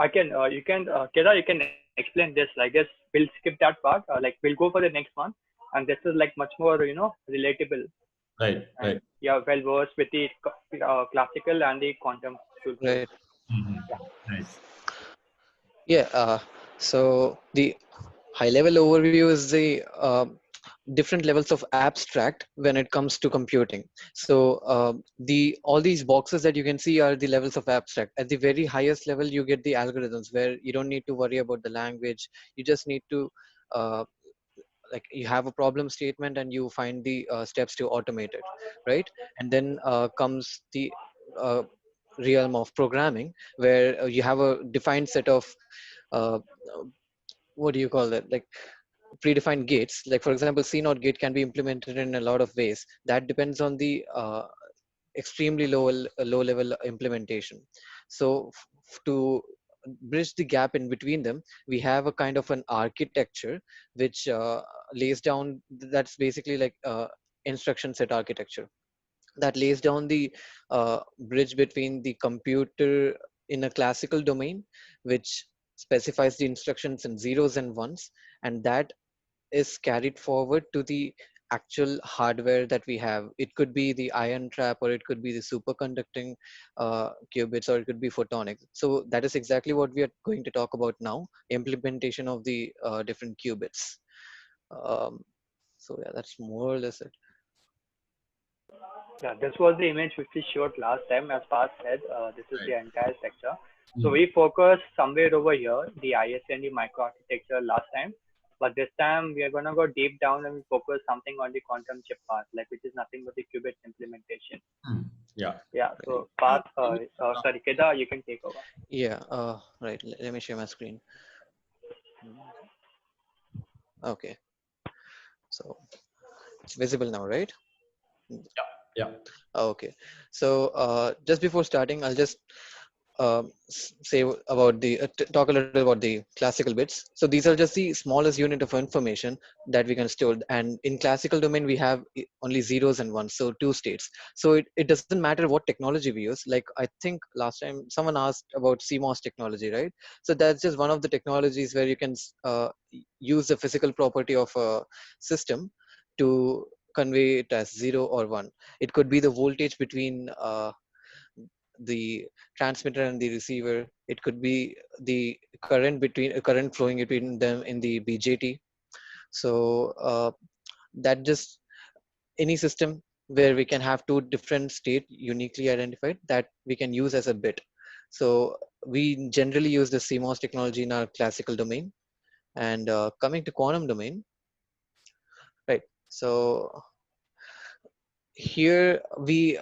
I can, Kedar, you can explain this. I guess we'll skip that part. Like we'll go for the next one, and this is like much more, relatable. Right, And right. yeah, well versed with the classical and the quantum tool flows. Right. Yeah. Nice. Yeah. So the high level overview is the different levels of abstract when it comes to computing. So the all these boxes that you can see are the levels of abstract. At the very highest level, you get the algorithms where you don't need to worry about the language. You just need to uh, like you have a problem statement and you find the steps to automate it, right? And then comes the uh, realm of programming where you have a defined set of uh, what do you call it, like predefined gates. Like for example, C naught gate can be implemented in a lot of ways. That depends on the extremely low level implementation. So to bridge the gap in between them, we have a kind of an architecture which lays down, that's basically like instruction set architecture that lays down the bridge between the computer in a classical domain, which specifies the instructions in zeros and ones, and that is carried forward to the actual hardware that we have. It could be the ion trap, or it could be the superconducting qubits, or it could be photonic. So that is exactly what we are going to talk about now, implementation of the different qubits. Um, so yeah, that's more or less it. Yeah, this was the image which we showed last time. As Parth said, this is the Right. entire sector. So we focused somewhere over here, the ISA and the microarchitecture last time. But this time we are gonna go deep down and focus something on the quantum chip part, like which is nothing but the qubit implementation. Yeah. Yeah. Right. So Parth, sorry, Kedar, you can take over. Yeah, right. Let me share my screen. Okay, so it's visible now, right? Yeah. Yeah. Okay, so just before starting, I'll just say about the talk a little about the classical bits. So these are just the smallest unit of information that we can store. And in classical domain, we have only zeros and ones, so two states. So it doesn't matter what technology we use. Like I think last time someone asked about CMOS technology, right? So that's just one of the technologies where you can use the physical property of a system to convey it as zero or one. It could be the voltage between the transmitter and the receiver. It could be the current between current flowing between them in the BJT. So that just any system where we can have two different state uniquely identified that we can use as a bit. So we generally use the CMOS technology in our classical domain. And coming to quantum domain, right? So here we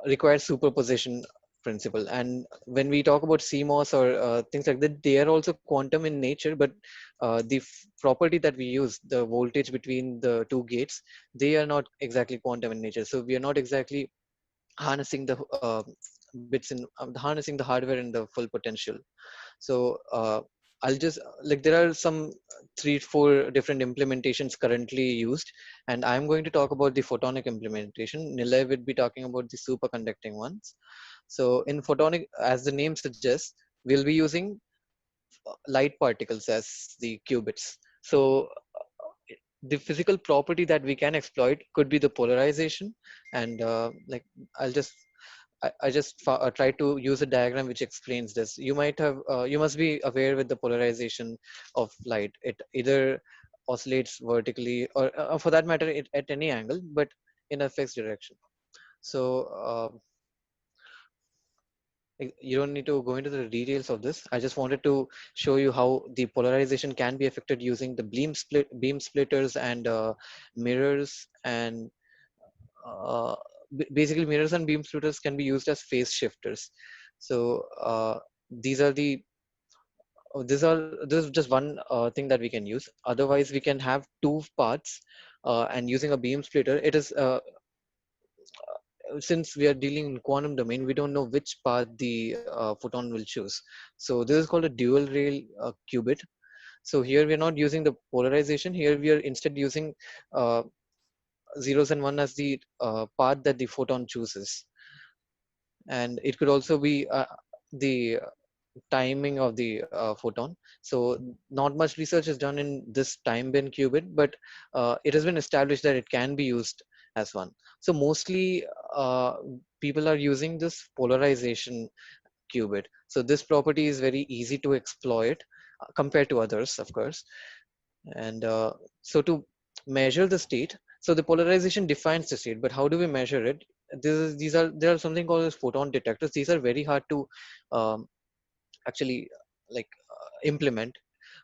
require superposition principle, and when we talk about CMOS or things like that, they are also quantum in nature, but the property that we use, the voltage between the two gates, they are not exactly quantum in nature. So we are not exactly harnessing the bits in harnessing the hardware in the full potential. So I'll just like there are some 3 4 different implementations currently used, and I'm going to talk about the photonic implementation. Nilay will be talking about the superconducting ones. So in photonic, as the name suggests, we'll be using light particles as the qubits. So the physical property that we can exploit could be the polarization, and like I'll just I just try to use a diagram which explains this. You might have, you must be aware with the polarization of light. It either oscillates vertically or for that matter, at any angle, but in a fixed direction. So you don't need to go into the details of this. I just wanted to show you how the polarization can be affected using the beam splitters and mirrors and uh, basically mirrors and beam splitters can be used as phase shifters. So these are the this is just one thing that we can use. Otherwise we can have two paths, and using a beam splitter, it is since we are dealing in quantum domain, we don't know which path the photon will choose. So this is called a dual rail qubit. So here we are not using the polarization. Here we are instead using uh, zeros and one as the path that the photon chooses. And it could also be the timing of the photon. So not much research is done in this time bin qubit, but it has been established that it can be used as one. So mostly people are using this polarization qubit. So this property is very easy to exploit compared to others, of course. And so to measure the state, so the polarization defines the state, but how do we measure it? There are something called as photon detectors. These are very hard to um, actually implement.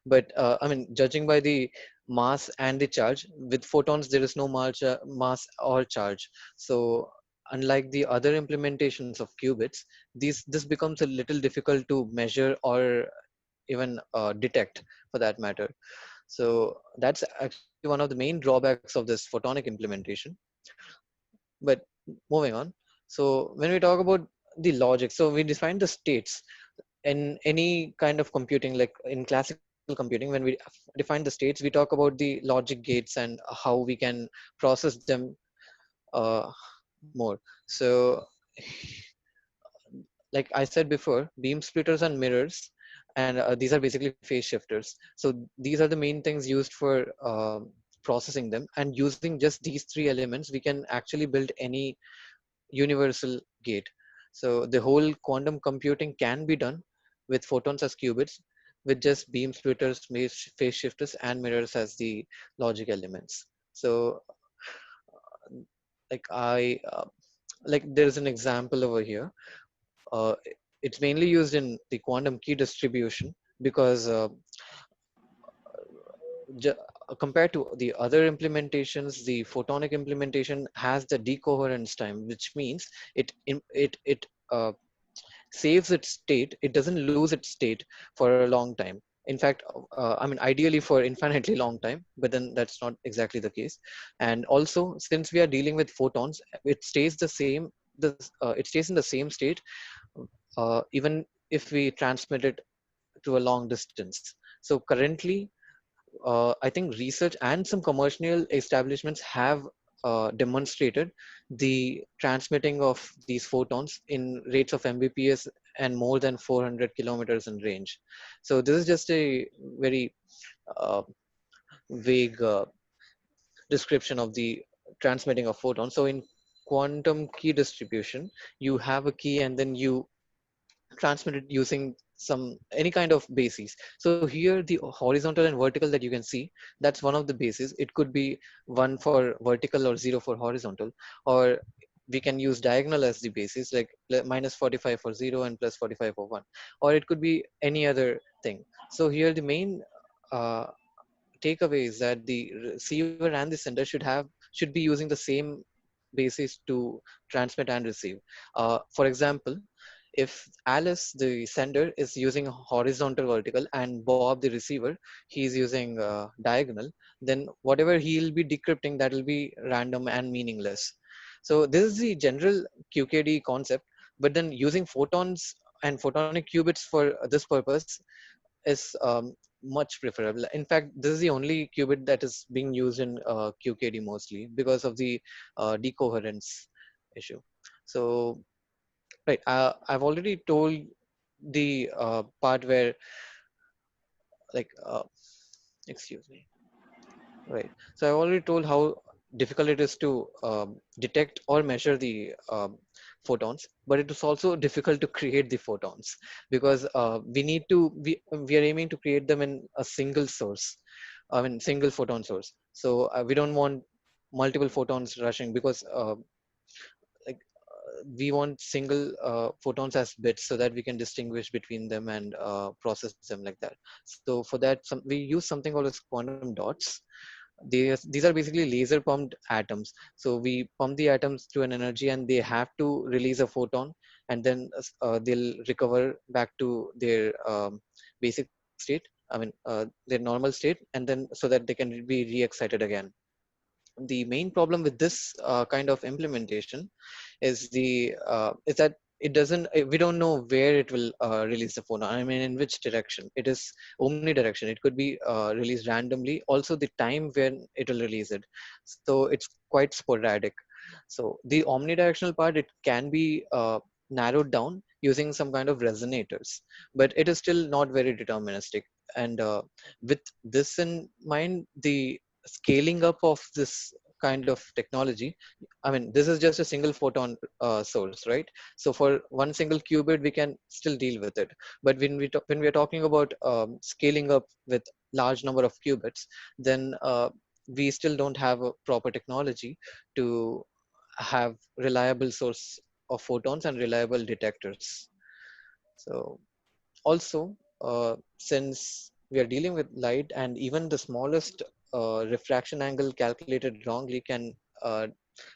But I mean, judging by the mass and the charge, with photons there is no mass or charge. So unlike the other implementations of qubits, this becomes a little difficult to measure or even detect, for that matter. So that's actually one of the main drawbacks of this photonic implementation. But moving on, so when we talk about the logic, so we define the states in any kind of computing. Like in classical computing, when we define the states, we talk about the logic gates and how we can process them uh, more. So like I said before, beam splitters and mirrors, and these are basically phase shifters. So these are the main things used for processing them, and using just these three elements we can actually build any universal gate. So the whole quantum computing can be done with photons as qubits, with just beam splitters, phase shifters, and mirrors as the logic elements. So like I like there's an example over here. uh, it's mainly used in the quantum key distribution, because compared to the other implementations, the photonic implementation has the decoherence time, which means it saves its state. It doesn't lose its state for a long time. In fact, I mean, ideally for infinitely long time, but then that's not exactly the case. And also, since we are dealing with photons, it stays the same. It stays in the same state even if we transmit it to a long distance. So currently, I think research and some commercial establishments have demonstrated the transmitting of these photons in rates of Mbps and more than 400 kilometers in range. So this is just a very uh, vague description of the transmitting of photons. So in quantum key distribution, you have a key and then you transmit it using some any kind of basis. So here the horizontal and vertical that you can see, that's one of the bases. It could be 1 for vertical or 0 for horizontal, or we can use diagonal as the basis, like minus 45 for 0 and plus 45 for 1, or it could be any other thing. So here the main uh, takeaway is that the receiver and the sender should be using the same basis to transmit and receive. For example, if Alice, the sender, is using horizontal vertical and Bob, the receiver, he's using diagonal, then whatever he'll be decrypting, that will be random and meaningless. So this is the general QKD concept, but then using photons and photonic qubits for this purpose is much preferable. In fact, this is the only qubit that is being used in QKD mostly because of the decoherence issue. So, right, I've already told the part where, like, excuse me. Right. So I already told how difficult it is to detect or measure the photons, but it is also difficult to create the photons, because we are aiming to create them in a single source. I mean, single photon source. So we don't want multiple photons rushing, because like we want single photons as bits so that we can distinguish between them and process them like that. So for that, we use something called as quantum dots. These are basically laser pumped atoms. So we pump the atoms to an energy and they have to release a photon, and then they'll recover back to their basic state. I mean, their normal state, and then so that they can be re-excited again. The main problem with this kind of implementation is that it doesn't we don't know where it will release the photon. I mean, in which direction. It is omnidirection. It could be released randomly, also the time when it will release it. So it's quite sporadic. So the omnidirectional part, it can be narrowed down using some kind of resonators, but it is still not very deterministic. And with this in mind, the scaling up of this kind of technology, I mean, this is just a single photon source, right? So for one single qubit, we can still deal with it. But when we are talking about scaling up with large number of qubits, then we still don't have a proper technology to have reliable source of photons and reliable detectors. So also, since we are dealing with light, and even the smallest refraction angle calculated wrongly can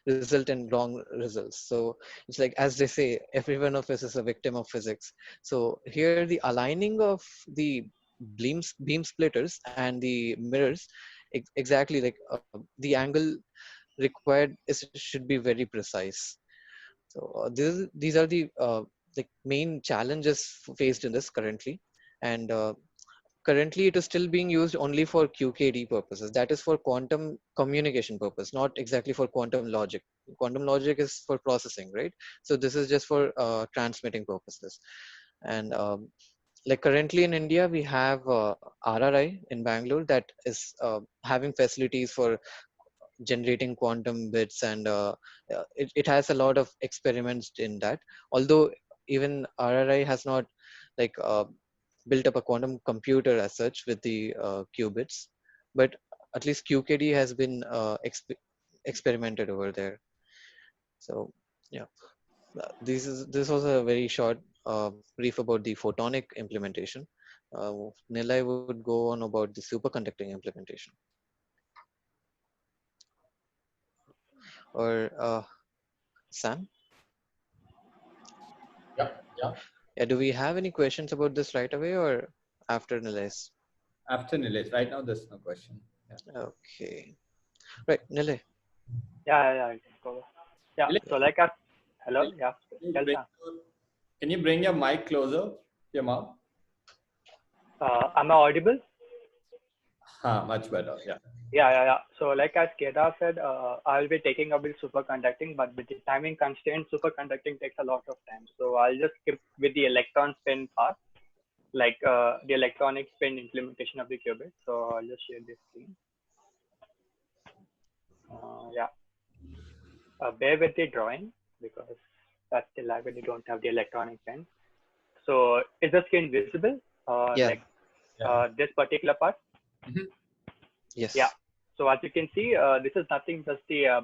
result in wrong results. So it's like, as they say, every one of us is a victim of physics. So here the aligning of the beam splitters and the mirrors, exactly like the angle required should be very precise. So these are the main challenges faced in this currently. And currently it is still being used only for QKD purposes. That is for quantum communication purpose, not exactly for quantum logic. Quantum logic is for processing, right? So this is just for transmitting purposes. And like currently in India, we have RRI in Bangalore that is having facilities for generating quantum bits, and it has a lot of experiments in that. Although even RRI has not like built up a quantum computer as such with the qubits, but at least QKD has been experimented over there. So yeah, this was a very short brief about the photonic implementation. Nilay would go on about the superconducting implementation. Or Sam? Yeah. Yeah. Yeah, do we have any questions about this right away or after Nilay's? After Nilay, right now there's no question. Yeah. Okay. Right, Nilay. Yeah, I can go. Yeah, Nilay, so like, hello, yeah, can you tell bring Sam. can you bring your mic closer to your mouth? Am I audible? Much better. Yeah. Yeah. So like as Kedar said, I'll be taking up with superconducting, but with the timing constraint, superconducting takes a lot of time. So I'll just skip with the electron spin part, like the electronic spin implementation of the qubit. So I'll just share this screen. Yeah, bear with the drawing because that's the lag when you don't have the electronic spin. So is the screen visible? Yeah. Like this particular part? Mhm. Yes. Yeah. So as you can see, this is nothing but the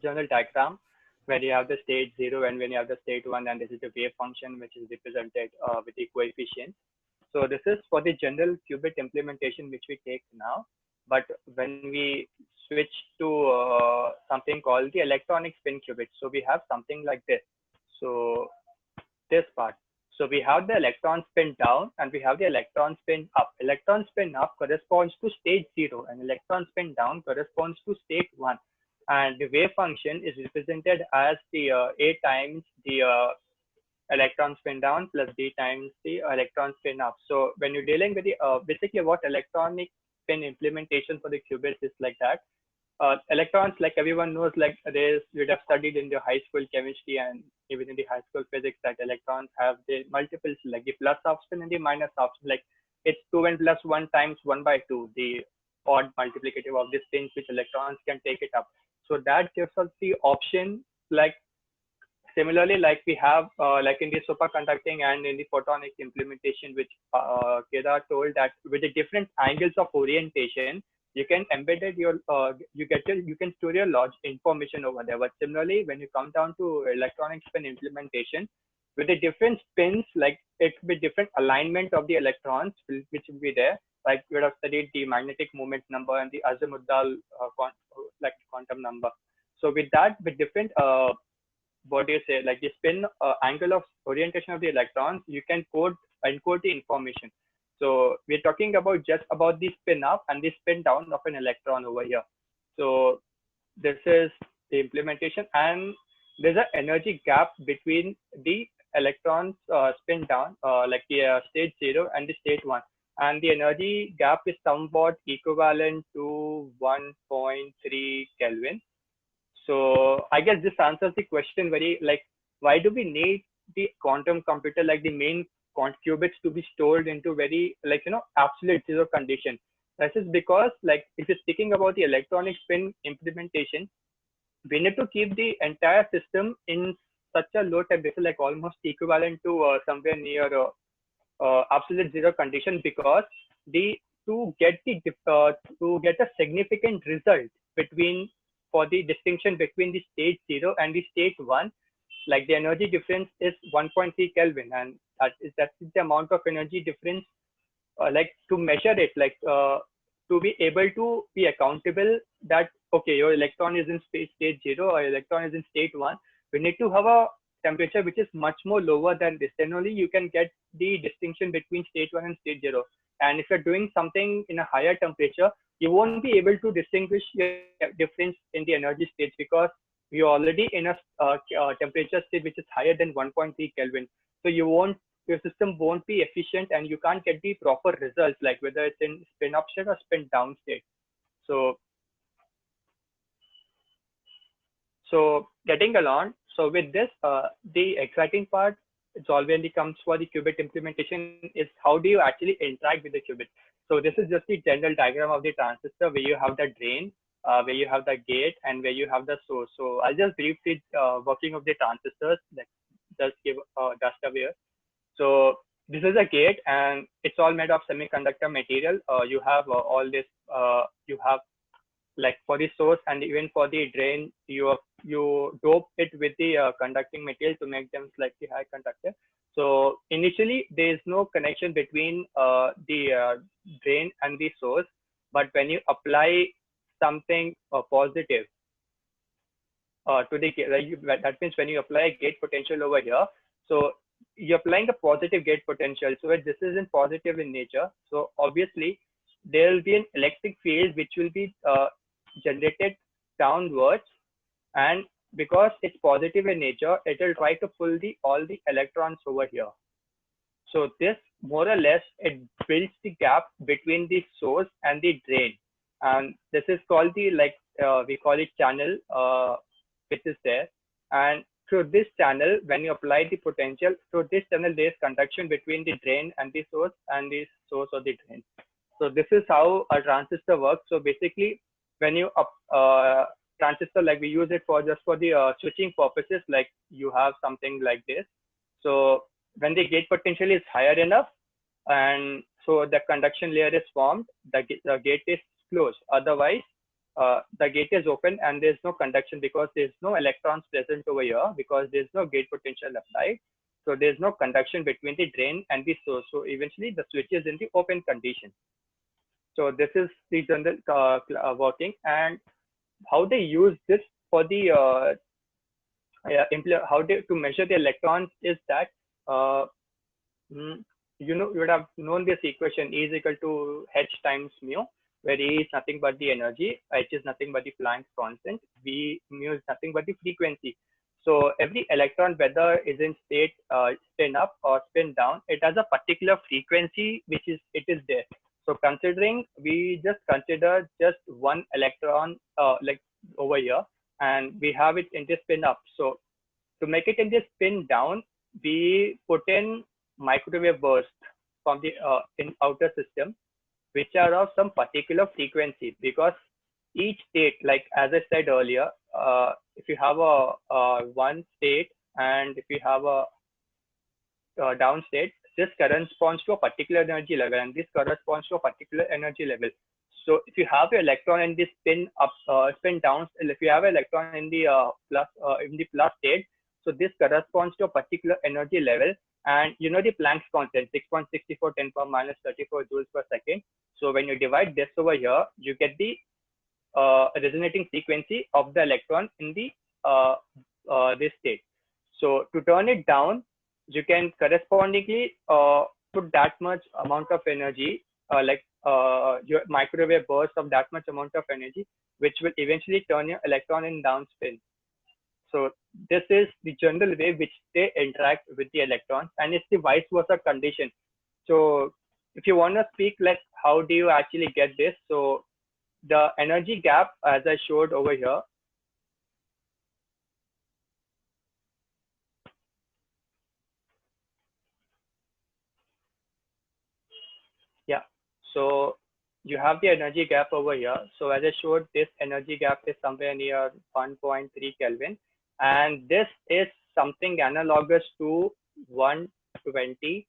general diagram when you have the state 0 and when you have the state 1, and this is the wave function which is represented with the coefficient. So this is for the general qubit implementation which we take now. But when we switch to something called the electronic spin qubit, so we have something like this. So this part. So we have the electron spin down and we have the electron spin up. Electron spin up corresponds to state 0 and electron spin down corresponds to state 1. And the wave function is represented as the A times the electron spin down plus D times the electron spin up. So when you're dealing with the basically what electronic spin implementation for the qubits is like that. Electrons, like everyone knows, like there's you'd have studied in the high school chemistry and even in the high school physics that electrons have the multiples, like the plus half spin and the minus half spin. Like it's 2n plus 1 times 1 by 2, the odd multiplicative of the spins which electrons can take it up. So that gives us the option, like similarly, like we have like in the superconducting and in the photonic implementation, which Kedar told that with the different angles of orientation, you can embed your you can store your large information over there. But similarly, when you come down to electronic spin implementation, with the different spins, like it will be different alignment of the electrons, which will be there. Like we would have studied the magnetic moment number and the azimuthal like quantum number. So with that, with different what do you say, like the spin angle of orientation of the electrons, you can encode the information. So we're talking about just about the spin up and the spin down of an electron over here. So this is the implementation, and there's an energy gap between the electrons spin down, like the state 0 and the state 1. And the energy gap is somewhat equivalent to 1.3 Kelvin. So I guess this answers the question very like, why do we need the quantum computer, like the main qubits to be stored into very, like, absolute zero condition. This is because, like, if you're speaking about the electronic spin implementation, we need to keep the entire system in such a low temperature, like almost equivalent to somewhere near absolute zero condition, because to get a significant result for the distinction between the state 0 and the state 1, like the energy difference is 1.3 Kelvin, and that is the amount of energy difference, like to measure it, like to be able to be accountable that, okay, your electron is in state 0 or electron is in state 1. We need to have a temperature which is much more lower than this. Then only you can get the distinction between state 1 and state 0. And if you're doing something in a higher temperature, you won't be able to distinguish the difference in the energy states, because you're already in a temperature state which is higher than 1.3 Kelvin. So your system won't be efficient, and you can't get the proper results, like whether it's in spin up state or spin down state. So getting along, so with this, the exciting part, it's always comes for the qubit implementation, is how do you actually interact with the qubit. So this is just the general diagram of the transistor, where you have the drain, where you have the gate, and where you have the source. So I'll just briefly working of the transistors, like just give dust aware. So this is a gate, and it's all made of semiconductor material. You have all this, you have, like, for the source and even for the drain, you dope it with the conducting material to make them slightly high conductor. So initially there is no connection between the drain and the source, but when you apply something positive to the gate, that means when you apply a gate potential over here, so you're applying a positive gate potential, so this isn't positive in nature. So obviously there will be an electric field which will be generated downwards, and because it's positive in nature, it will try to pull all the electrons over here. So this, more or less, it builds the gap between the source and the drain, and this is called the, like, we call it channel, which is there. And through this channel, when you apply the potential, through this channel there is conduction between the drain and the source or the drain. So this is how a transistor works. So basically, when you transistor, like we use it for just for the switching purposes, like you have something like this. So when the gate potential is higher enough, and so the conduction layer is formed, the gate is closed. Otherwise, the gate is open and there's no conduction, because there's no electrons present over here, because there's no gate potential applied. So there's no conduction between the drain and the source. So eventually the switch is in the open condition. So this is the general working, and how they use this for the to measure the electrons is that you would have known this equation, E is equal to h times mu, where E is nothing but the energy, h is nothing but the Planck's constant, mu is nothing but the frequency. So every electron, whether is in state spin up or spin down, it has a particular frequency which is there. So considering, we just consider just one electron like over here, and we have it in the spin up. So to make it in the spin down, we put in microwave bursts from the in outer system, which are of some particular frequency, because each state, like as I said earlier, if you have a one state and if you have a down state, this corresponds to a particular energy level, and this corresponds to a particular energy level. So if you have an electron in the spin up, spin down, if you have an electron in the plus state, so this corresponds to a particular energy level. And you know the Planck's constant, 6.64 10 power minus 34 joules per second. So when you divide this over here, you get the resonating frequency of the electron in the this state. So to turn it down, you can correspondingly put that much amount of energy, like your microwave burst of that much amount of energy, which will eventually turn your electron in down spin. So this is the general way which they interact with the electrons, and it's the vice versa condition. So if you want to speak like how do you actually get this, so the energy gap, as I showed over here, Yeah. So you have the energy gap over here. So as I showed, this energy gap is somewhere near 1.3 Kelvin, and this is something analogous to 120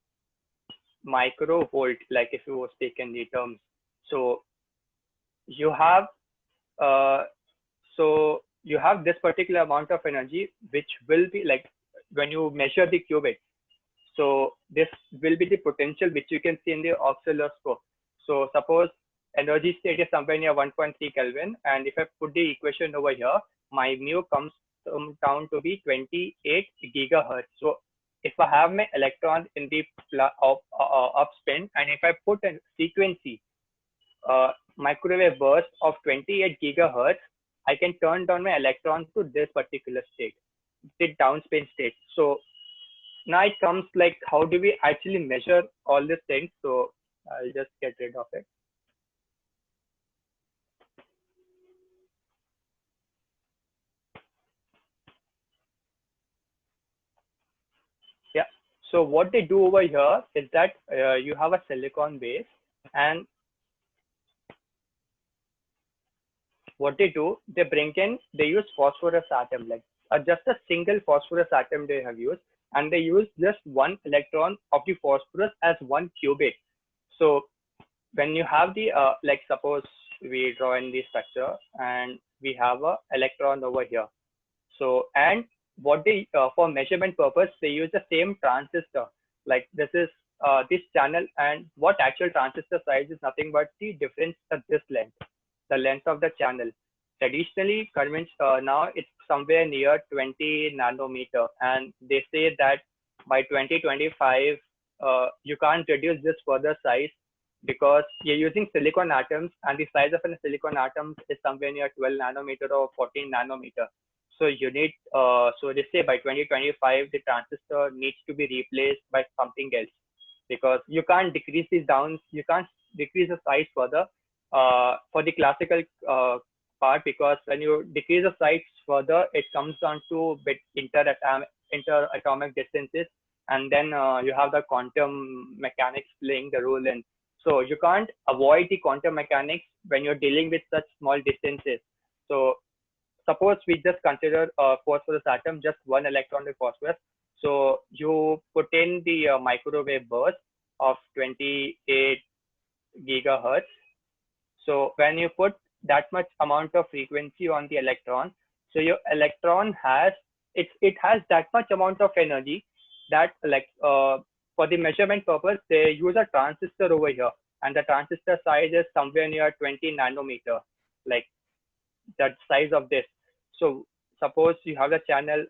microvolt, like if you speak in the terms. So you have uh, you have this particular amount of energy, which will be like when you measure the qubit. So this will be the potential which you can see in the oscilloscope. So suppose energy state is somewhere near 1.3 Kelvin, and if I put the equation over here, my mu comes down to be 28 gigahertz. So if I have my electron in the up spin, and if I put a frequency microwave burst of 28 gigahertz, I can turn down my electron to this particular state, the downspin state. So now it comes like, how do we actually measure all these things? So I'll just get rid of it. Yeah. So what they do over here is that you have a silicon base, and what they do, they use phosphorus atom, like just a single phosphorus atom they have used, and they use just one electron of the phosphorus as one qubit. So when you have the like suppose we draw in the structure and we have a electron over here. So and what they for measurement purpose, they use the same transistor, like this is this channel, and what actual transistor size is nothing but the difference of this length, the length of the channel. Traditionally, now it's somewhere near 20 nanometer, and they say that by 2025 you can't reduce this further size because you're using silicon atoms, and the size of a silicon atom is somewhere near 12 nanometer or 14 nanometer. So you need so they say by 2025 the transistor needs to be replaced by something else, because you can't decrease these down, you can't decrease the size further for the classical part, because when you decrease the size further, it comes down to bit interatomic distances, and then you have the quantum mechanics playing the role in. So you can't avoid the quantum mechanics when you're dealing with such small distances. So suppose we just consider a phosphorus atom, just one electron with phosphorus. So you put in the microwave burst of 28 gigahertz. So when you put that much amount of frequency on the electron, so your electron has it has that much amount of energy that like for the measurement purpose, they use a transistor over here, and the transistor size is somewhere near 20 nanometer, like that size of this. So suppose you have the channel,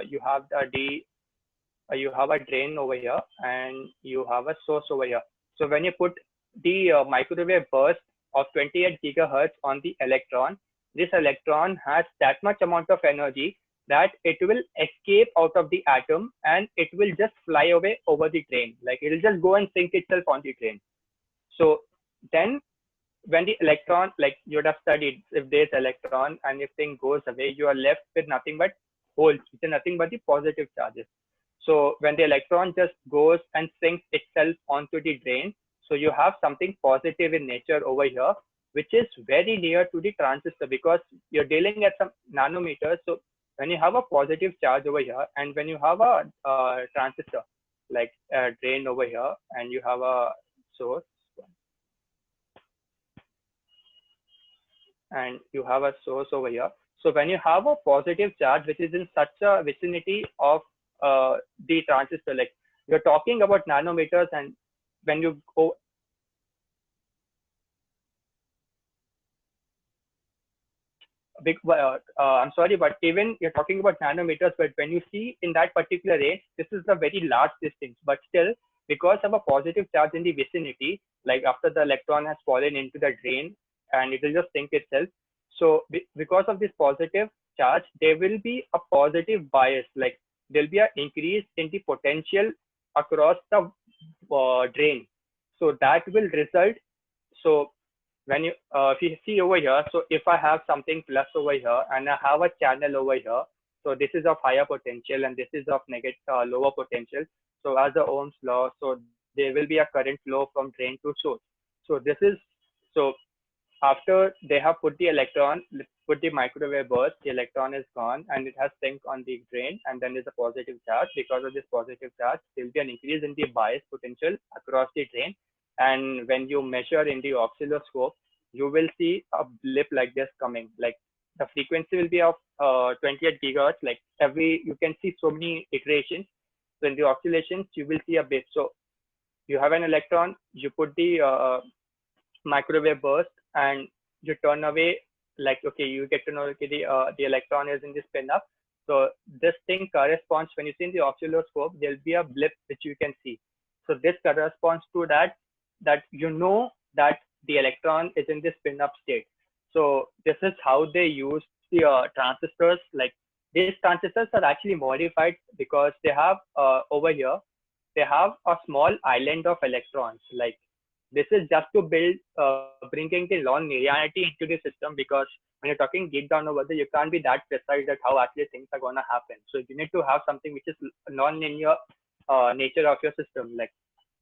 you have a drain over here, and you have a source over here. So when you put the microwave burst of 28 gigahertz on the electron, this electron has that much amount of energy that it will escape out of the atom, and it will just fly away over the drain. Like it will just go and sink itself on the drain. So then when the electron, like you would have studied, if there's electron and if thing goes away, you are left with nothing but holes, which are nothing but the positive charges. So when the electron just goes and sinks itself onto the drain, so you have something positive in nature over here, which is very near to the transistor, because you're dealing at some nanometers. So when you have a positive charge over here, and when you have a transistor, like a drain over here, and you have a source, and you have a source over here. So when you have a positive charge, which is in such a vicinity of the transistor, like you're talking about nanometers, and when you go, I'm sorry, but even you're talking about nanometers, but when you see in that particular range, this is a very large distance, but still, because of a positive charge in the vicinity, like after the electron has fallen into the drain, and it will just sink itself. So because of this positive charge, there will be a positive bias, like there'll be an increase in the potential across the drain. So that will result. So when you if you see over here, so if I have something plus over here, and I have a channel over here, so this is of higher potential and this is of lower potential. So as the Ohm's law, so there will be a current flow from drain to source. So this is, so after they have put the electron, put the microwave burst, the electron is gone and it has sink on the drain, and then there's a positive charge. Because of this positive charge, there will be an increase in the bias potential across the drain. And when you measure in the oscilloscope, you will see a blip like this coming. Like the frequency will be of 28 gigahertz. Like you can see so many iterations. So in the oscillations, you will see a blip. So you have an electron, you put the microwave burst and you turn away, like, okay, you get to know, okay, the electron is in the spin up. So this thing corresponds, when you see in the oscilloscope, there'll be a blip which you can see. So this corresponds to that you know that the electron is in the spin up state. So this is how they use the transistors. Like these transistors are actually modified because they have over here, they have a small island of electrons. Like this is just to build, bringing the non-linearity into the system, because when you're talking deep down over there, you can't be that precise at how actually things are going to happen. So you need to have something which is non-linear nature of your system, like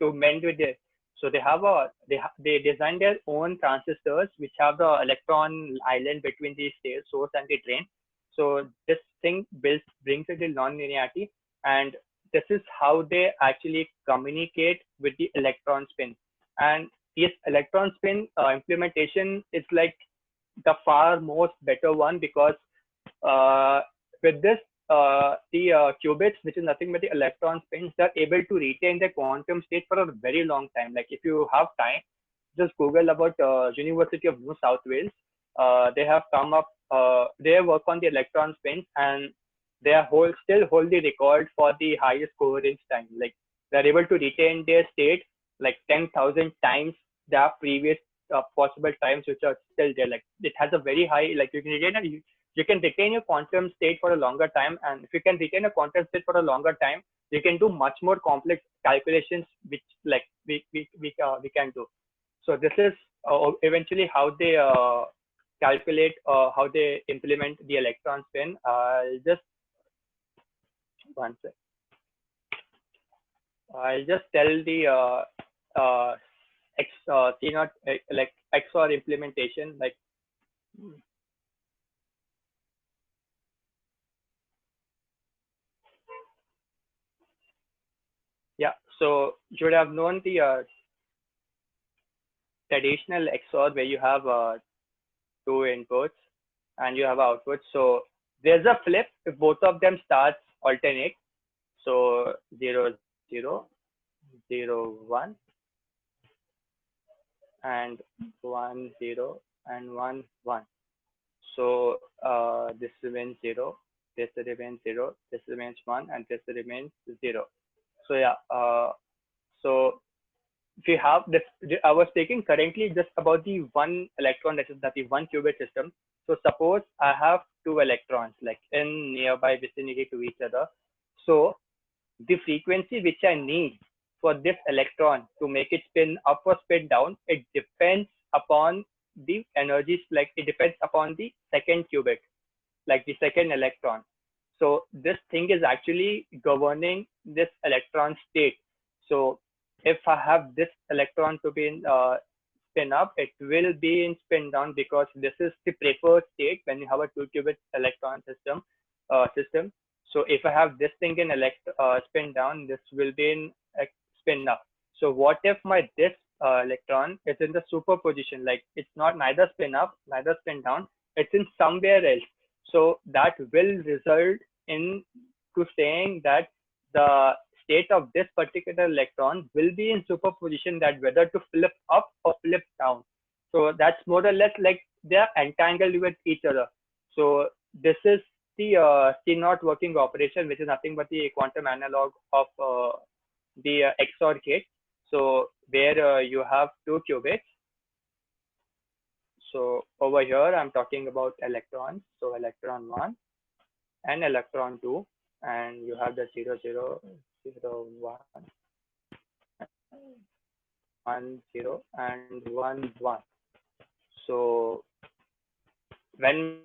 to mend with it. So they design their own transistors which have the electron island between the source and the drain. So this thing brings it in non-linearity, and this is how they actually communicate with the electron spin. And this electron spin implementation is like the far most better one, because with this, the qubits, which is nothing but the electron spins, they're able to retain their quantum state for a very long time. Like if you have time, just Google about University of New South Wales. They have come up, they work on the electron spins, and they are still hold the record for the highest coherence time. Like they're able to retain their state like 10,000 times the previous possible times which are still there. Like it has a very high, like you can retain your quantum state for a longer time, and if you can retain a quantum state for a longer time, you can do much more complex calculations, which like we can do. So this is eventually how they calculate, how they implement the electron spin. Just one sec. I'll just tell the C0 like XOR implementation. Like yeah, so you should have known the traditional XOR where you have two inputs and you have outputs. So there's a flip if both of them starts alternate. So 0 0 0 1 and 1 0 and 1 1. So this remains 0, this remains 0, this remains 1, and this remains 0. So yeah, so if you have this, I was taking currently just about the one electron, that is the one qubit system. So suppose I have two electrons like in nearby vicinity to each other. So the frequency which I need for this electron to make it spin up or spin down, it depends upon the energies, like it depends upon the second qubit, like the second electron. So this thing is actually governing this electron state. So if I have this electron to be in spin up, it will be in spin down, because this is the preferred state when you have a two qubit electron system. So if I have this thing in spin down, this will be in spin up. So what if this electron is in the superposition, like it's not neither spin up, neither spin down, it's in somewhere else. So that will result in to saying that the state of this particular electron will be in superposition, that whether to flip up or flip down. So that's more or less like they are entangled with each other. So this is the C0 working operation, which is nothing but the quantum analog of the XOR gate. So where you have two qubits. So over here, I'm talking about electrons. So electron 1 and electron 2, and you have the 0 0 0 1 1 0 and 1 1. So when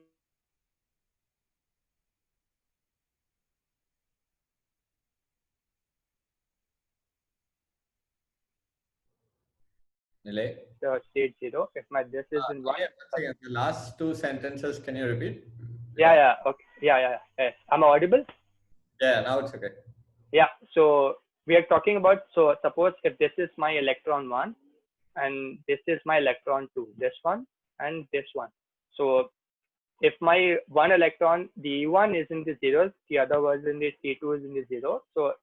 Nilay? the state 0. If my this is in 1. Yeah, one second. The last two sentences, can you repeat? Yeah. Okay. Yeah. Yes. Am I audible? Yeah, now it's okay. Yeah. So we are talking about, so suppose if this is my electron 1 and this is my electron 2, this one and this one. So if my one electron, the E1 is in the zeros, the other was in the T2 is in the zero. So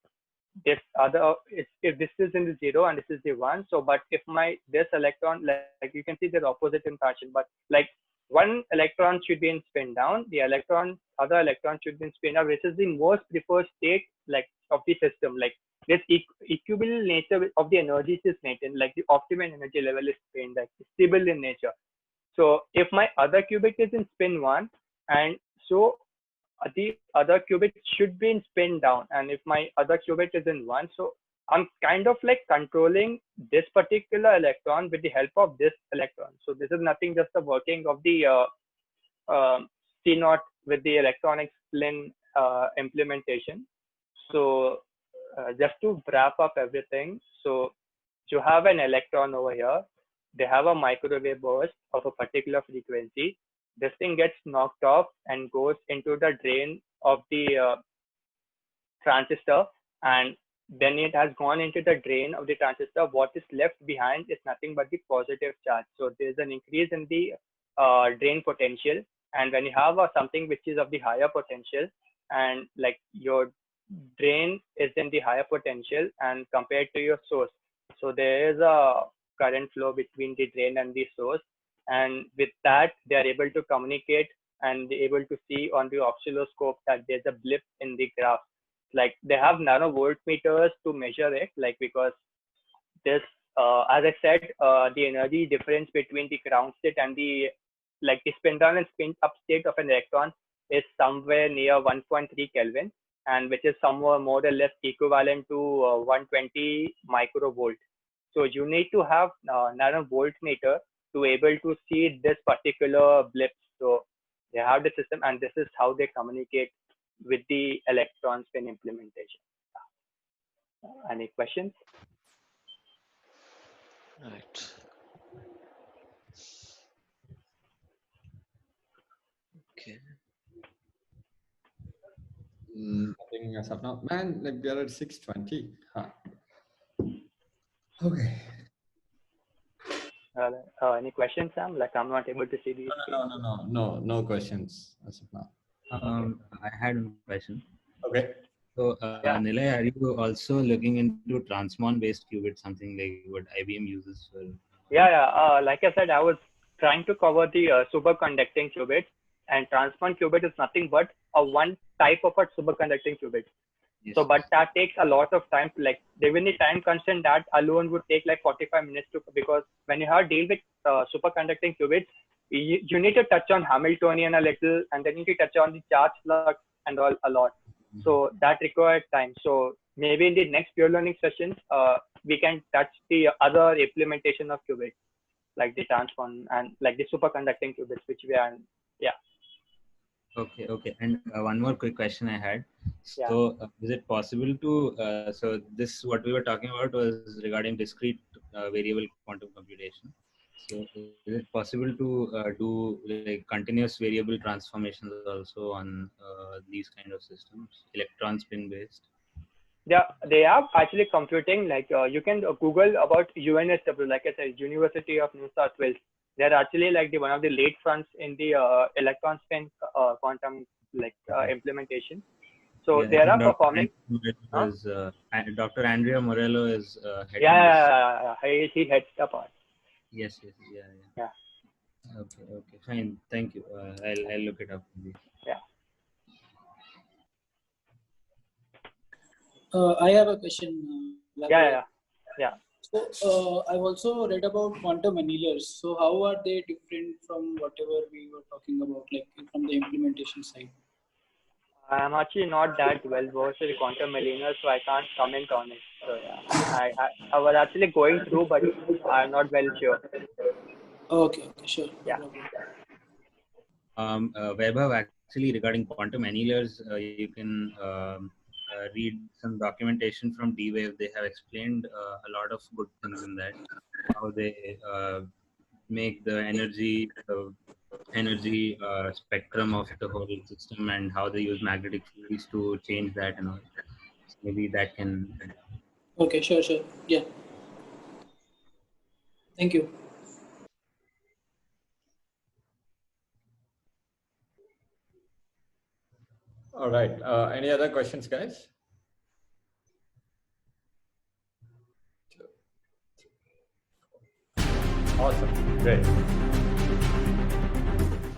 this other, if this is in the zero and this is the one. So, but if my this electron, like you can see they're opposite in fashion, but like one electron should be in spin down, the other electron should be in spin up, which is the most preferred state like of the system. Like this equivalent nature of the energies is maintained, like the optimum energy level is maintained, like stable in nature. So if my other qubit is in spin 1, and so the other qubit should be in spin down, and if my other qubit is in 1, so I'm kind of like controlling this particular electron with the help of this electron. So this is nothing, just the working of the C0 with the electronic spin implementation. So just to wrap up everything, so you have an electron over here. They have a microwave burst of a particular frequency. This thing gets knocked off and goes into the drain of the transistor, and then it has gone into the drain of the transistor. What is left behind is nothing but the positive charge. So there's an increase in the drain potential, and when you have something which is of the higher potential, and like your drain is in the higher potential and compared to your source, so there is a current flow between the drain and the source, and with that they are able to communicate and able to see on the oscilloscope that there's a blip in the graph. Like they have nanovoltmeters to measure it, like because this as I said, the energy difference between the ground state and the like the spin down and spin up state of an electron is somewhere near 1.3 Kelvin, and which is somewhere more or less equivalent to 120 microvolt. So you need to have nanovoltmeter to able to see this particular blip. So they have the system, and this is how they communicate with the electron spin implementation. Any questions? Right. Okay. Nothing as of now. Man, like we are at 6:20. Huh. Okay. Any questions, Sam? Like I'm not able to see these. No questions as of now. I had one question. Okay. So, Yeah. Nilay, are you also looking into transmon-based qubit, something like what IBM uses for? Yeah. Like I said, I was trying to cover the superconducting qubit, and transmon qubit is nothing but a one type of a superconducting qubit. Yes. So, but that takes a lot of time. Like, given the time constant, that alone would take like 45 minutes to, because when you have deal with superconducting qubits, you need to touch on Hamiltonian a little, and then you need to touch on the charge flux and all a lot. So that required time. So maybe in the next pure learning sessions, we can touch the other implementation of qubits, like the transmon and like the superconducting qubits, which we are, yeah. Okay. And one more quick question I had. So, is it possible to, so this, what we were talking about was regarding discrete variable quantum computation. So, is it possible to do like continuous variable transformations also on these kind of systems, electron spin based? Yeah, they are actually computing, like you can Google about UNSW, like I said, University of New South Wales. They're actually like one of the lead fronts in the electron spin quantum implementation. So Yeah, they are performing. Dr. Andrea Morello is heading Yeah, he heads the part. Yes, yeah. Okay, fine. Thank you. I'll look it up. Yeah. I have a question. Yeah. So I've also read about quantum annealers. So how are they different from whatever we were talking about, like from the implementation side? I'm actually not that well versed in quantum annealers, so I can't comment on it. So yeah, I was actually going through, but I'm not well sure. Okay, sure. Yeah. Vaibhav, actually regarding quantum annealers, you can read some documentation from D-Wave. They have explained a lot of good things in that, how they make the energy spectrum of the whole system, and how they use magnetic fields to change that and all. So maybe that can help. Okay, sure. Yeah. Thank you. All right. Any other questions, guys? Awesome. Great.